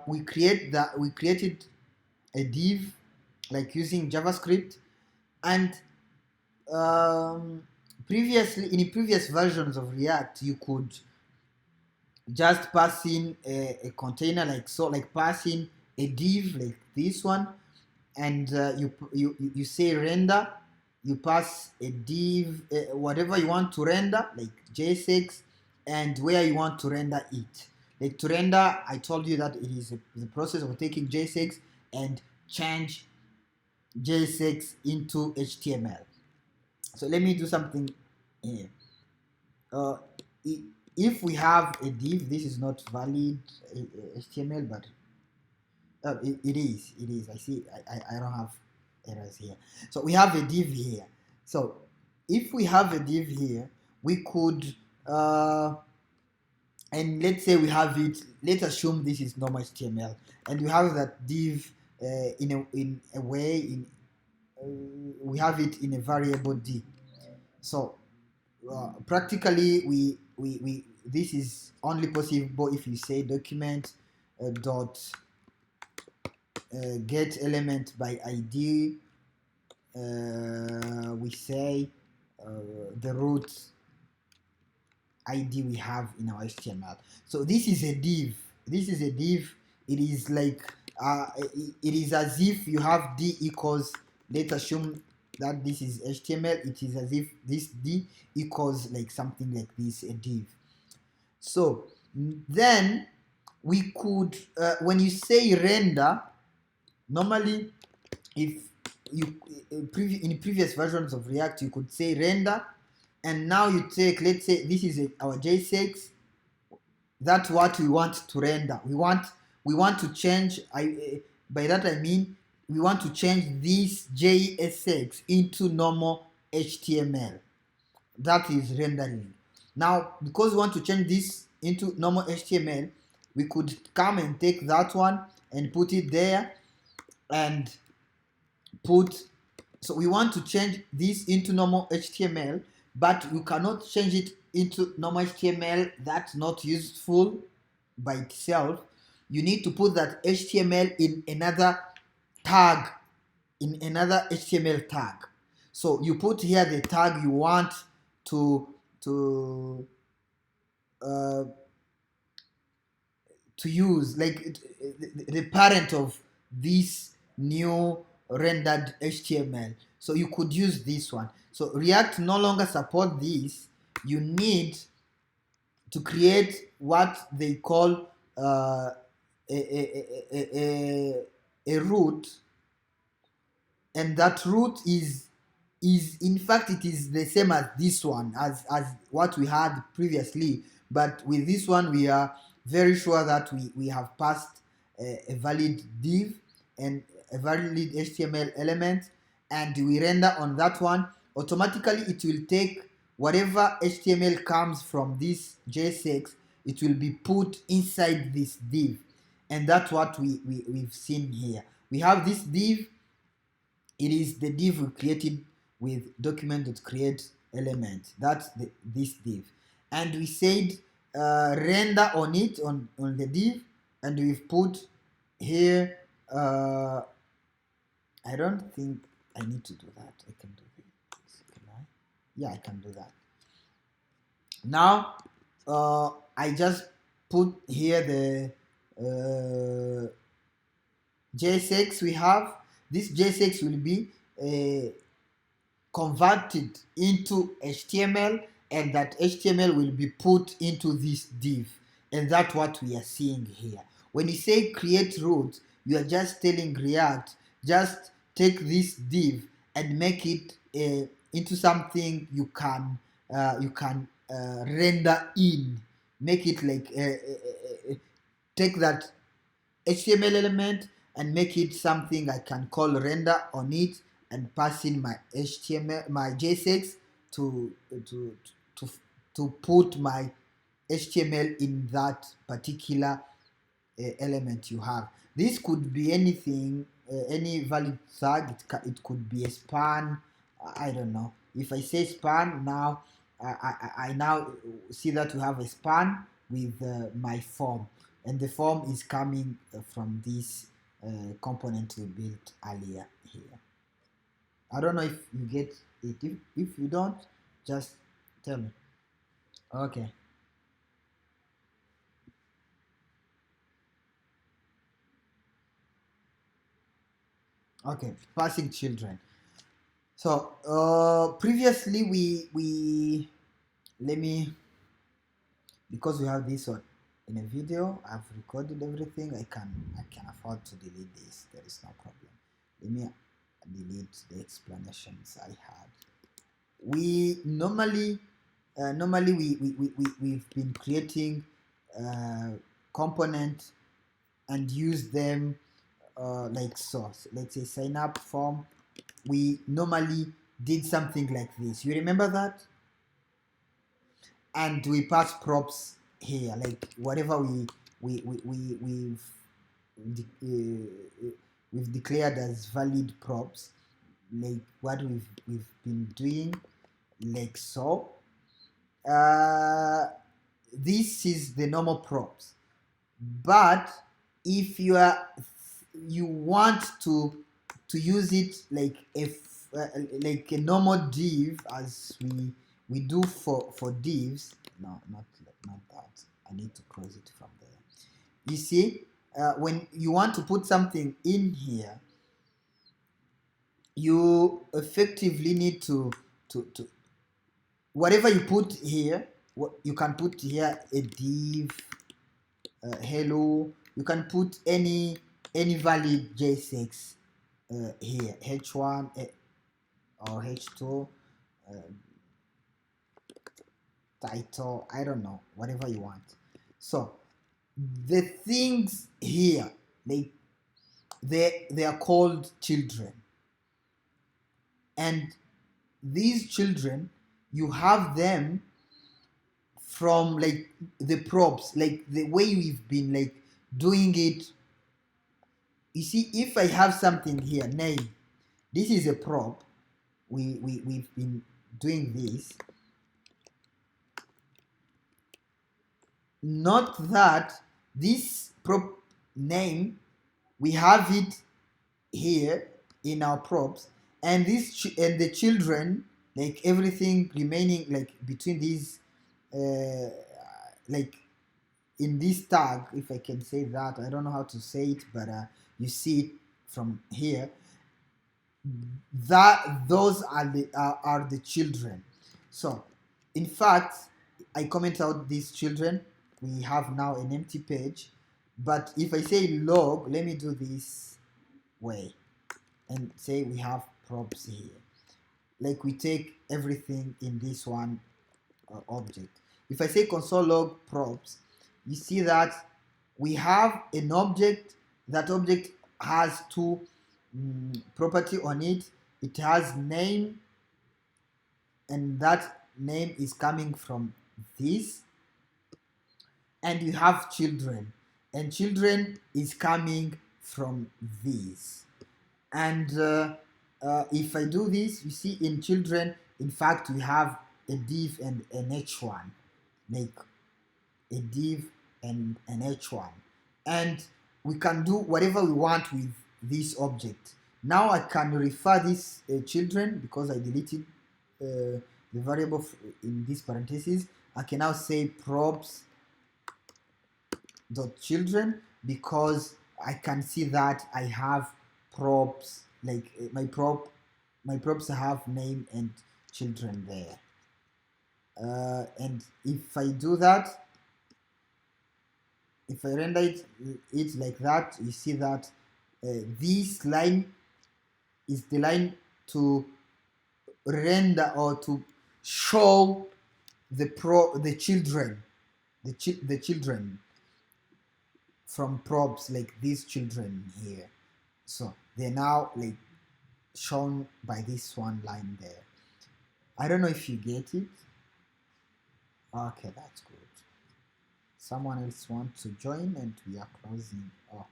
we created a div like using JavaScript, and previously in previous versions of React you could just pass in a container like so, like passing a div like this one, and you say render, you pass a div, whatever you want to render, like JSX, and where you want to render it. Like to render, I told you that it is the process of taking JSX and change JSX into HTML. So let me do something here. If we have a div, this is not valid HTML, but it is. I see. I don't have errors here. So we have a div here. So if we have a div here, we could and let's say we have it. Let's assume this is normal HTML, and we have that div in a way we have it in a variable d. So practically we this is only possible if you say document dot get element by ID. We say the root ID we have in our HTML. So this is a div. It is like it is as if you have d equals, let's assume that this is HTML. It is as if this d equals like something like this, a div. So then we could, when you say render, normally if you in previous versions of React you could say render, and now you take, let's say this is our JSX. That's what we want to render. We want to change, by that I mean we want to change this JSX into normal HTML. That is rendering. Now, because we want to change this into normal HTML, we could come and take that one and put it there and so we want to change this into normal HTML, but you cannot change it into normal HTML. That's not useful by itself. You need to put that HTML in another tag, in another HTML tag. So you put here the tag you want to use, like the parent of this new rendered HTML. So you could use this one. So React no longer support this. You need to create what they call a root, and that root is in fact it is the same as this one, as what we had previously, but with this one we are very sure that we have passed a valid div and a valid HTML element, and we render on that one. Automatically it will take whatever HTML comes from this JSX, it will be put inside this div, and that's what we've seen here. We have this div. It is the div we created with document.create element. That's this div, and we said render on it, on the div, and we've put here I don't think I need to do that. I can do this. Can I? Yeah, I can do that. Now I just put here the JSX we have. This JSX will be converted into HTML, and that HTML will be put into this div, and that's what we are seeing here. When you say create root, you are just telling React, just take this div and make it into something you can render in. Make it like take that HTML element and make it something I can call render on it, and pass in my HTML, my JSX to put my HTML in that particular element you have. This could be anything, any valid tag. It could be a span. I don't know. If I say span now, I now see that we have a span with my form, and the form is coming from this component we built earlier here. I don't know if you get it. If you don't, just tell me. Okay. Okay, passing children. So previously we let me, because we have this one in a video, I've recorded everything. I can afford to delete this. There is no problem. Let me delete the explanations I had. We normally we've been creating components and use them like so. Let's say sign up form. We normally did something like this. You remember that? And we pass props here, like whatever we've declared as valid props, like what we've been doing, like so. This is the normal props, but if you want to use it like a normal div, as we do for divs. No, not that. I need to close it from there. You see, when you want to put something in here, you effectively need to whatever you put here, you can put here a div hello. You can put any valid JSX here, h1 or h2, title, I don't know, whatever you want. So the things here, they are called children, and these children, you have them from like the props, like the way we've been like doing it. You see, if I have something here, name, this is a prop. We've been doing this. Not that this prop name, we have it here in our props, and this and the children, like everything remaining like between these, like in this tag, if I can say that, I don't know how to say it, but you see it from here, that those are the children. So in fact, I comment out these children. We have now an empty page, but if I say log, let me do this way and say we have props here, like we take everything in this one object. If I say console log props, you see that we have an object. That object has two property on it. It has name, and that name is coming from this, and you have children, and children is coming from this. And if I do this, you see in children, in fact, we have a div and an h1, like a div and an h1, and we can do whatever we want with this object. Now I can refer this children, because I deleted the variable in this parentheses. I can now say props dot children, because I can see that I have props, like my props have name and children there. And if I do that, if I render it like that, you see that this line is the line to render or to show the children, the children from props, like these children here. So they're now like shown by this one line there. I don't know if you get it. Okay, that's good. Someone else wants to join and we are closing. Oh,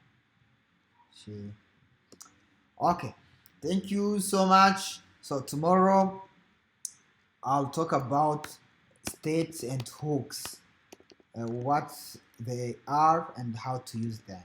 okay, thank you so much. So tomorrow I'll talk about states and hooks, what they are and how to use them.